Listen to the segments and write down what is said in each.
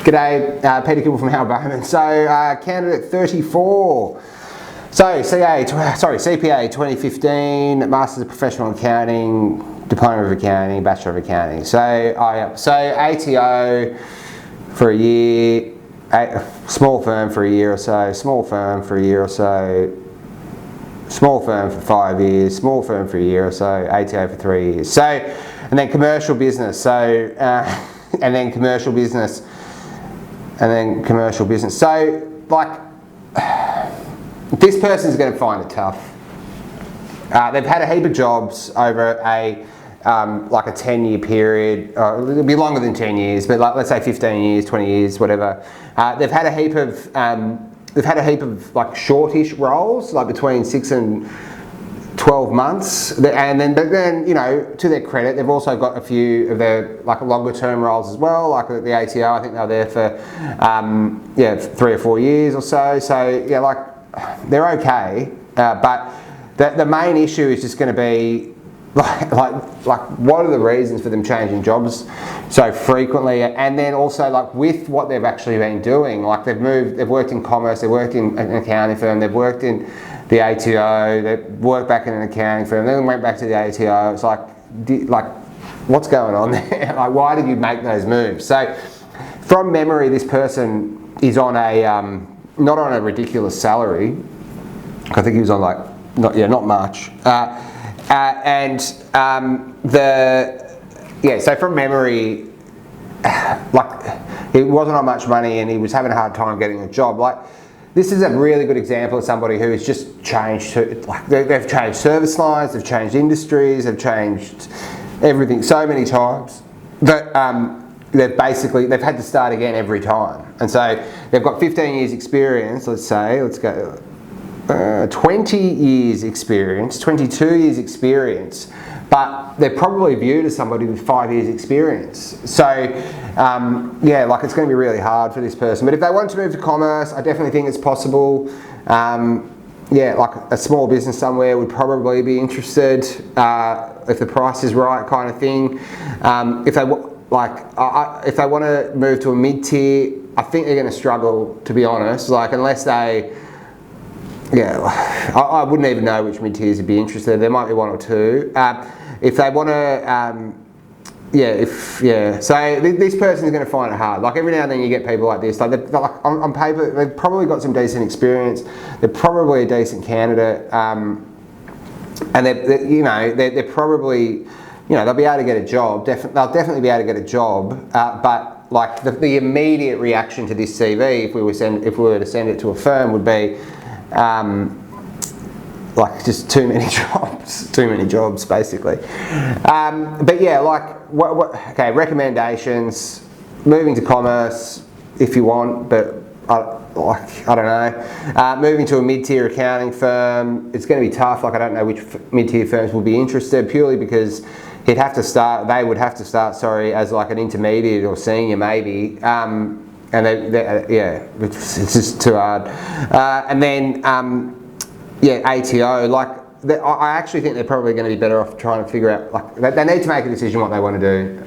G'day, Peter Kibble from Howard Bowman. So, candidate 34. So, CPA 2015, Masters of Professional Accounting, Diploma of Accounting, Bachelor of Accounting. So ATO for a year, small firm for a year or so, small firm for a year or so, small firm for 5 years, small firm for a year or so, ATO for 3 years. So, and then commercial business. So, and then commercial business. And then commercial business. So, like, this person's going to find it tough. They've had a heap of jobs over like a 10-year period. It'll be longer than 10 years, but like, let's say 15 years, 20 years, whatever. They've had a heap of like shortish roles, like between 6 and 12 months, and then you know, to their credit, they've also got a few of their like longer term roles as well, like the ATO. I think they were there for 3 or 4 years or so. So yeah, like they're okay, but the main issue is just going to be like what are the reasons for them changing jobs so frequently, and then also like with what they've actually been doing, like they've worked in commerce, they've worked in an accounting firm, they've worked in the ATO, they worked back in an accounting firm, then went back to the ATO. It's like what's going on there? Like, why did you make those moves? So, from memory, this person is on a not on a ridiculous salary. I think he was on like not much. So from memory, like he wasn't on much money and he was having a hard time getting a job. Like, this is a really good example of somebody who has just changed. They've changed service lines, they've changed industries, they've changed everything so many times that they've had to start again every time. And so they've got 15 years experience, let's go 20 years experience, 22 years experience, but they're probably viewed as somebody with 5 years experience. So like it's going to be really hard for this person. But if they want to move to commerce, I definitely think it's possible. Like a small business somewhere would probably be interested if the price is right, kind of thing. If they want to move to a mid-tier, I think they're going to struggle, to be honest. Like, unless they, I wouldn't even know which mid-tiers would be interested. There might be one or two. If they want to, so this person is going to find it hard. Like, every now and then you get people like this. Like on paper, they've probably got some decent experience. They're probably a decent candidate, and they're probably, they'll be able to get a job. They'll definitely be able to get a job. But like the immediate reaction to this CV, if we were to send it to a firm, would be like just too many jobs basically. But yeah, like okay, recommendations: moving to commerce if you want, but I don't know. Moving to a mid-tier accounting firm, it's going to be tough. Like, I don't know which mid-tier firms will be interested, purely because they would have to start as like an intermediate or senior maybe. It's just too hard. ATO, like, I actually think they're probably going to be better off trying to figure out, like, they need to make a decision what they want to do.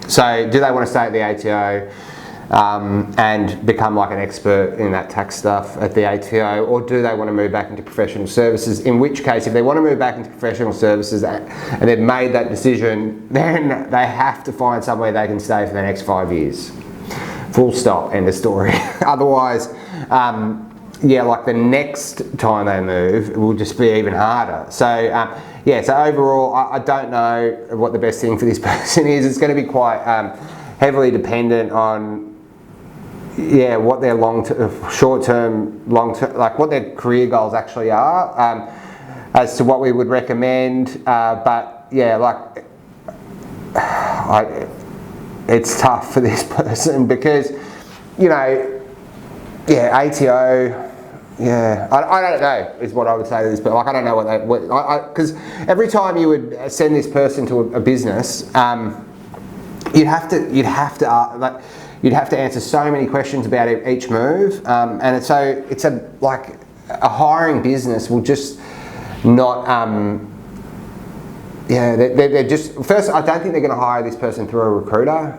So, do they want to stay at the ATO and become like an expert in that tax stuff at the ATO, or do they want to move back into professional services? In which case, if they want to move back into professional services and they've made that decision, then they have to find somewhere they can stay for the next 5 years. Full stop, end of story. Otherwise, like the next time they move, it will just be even harder. So, so overall, I don't know what the best thing for this person is. It's going to be quite heavily dependent on, what their short-term, long-term, like what their career goals actually are, as to what we would recommend. It's tough for this person because, ATO. I don't know is what I would say to this, but like I don't know because every time you would send this person to a business, you'd have to answer so many questions about each move, and it's a hiring business will just not Yeah, they're just, first, I don't think they're going to hire this person through a recruiter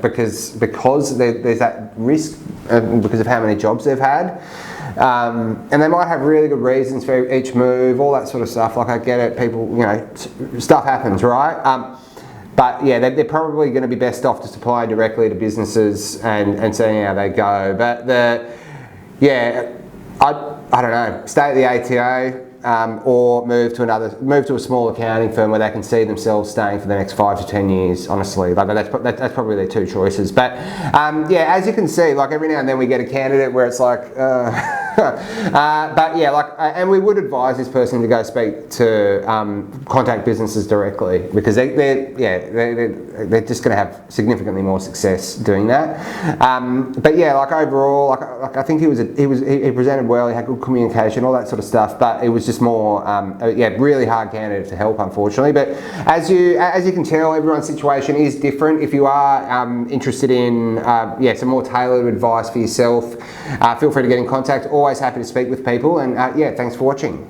because there's that risk because of how many jobs they've had. And they might have really good reasons for each move, all that sort of stuff. Like, I get it, people, stuff happens, right? But yeah, they're probably going to be best off to supply directly to businesses and seeing how they go. But I don't know, stay at the ATO. Or move to a small accounting firm where they can see themselves staying for the next 5 to 10 years. Honestly, like that's probably their two choices. But yeah, as you can see, like every now and then we get a candidate where it's like, but yeah, and we would advise this person to go speak to contact businesses directly because they're just going to have significantly more success doing that. But yeah, like overall, I think he presented well. He had good communication, all that sort of stuff. But it was just more, really hard candidate to help, unfortunately. But as you can tell, everyone's situation is different. If you are interested in some more tailored advice for yourself, feel free to get in contact. Always happy to speak with people. And thanks for watching.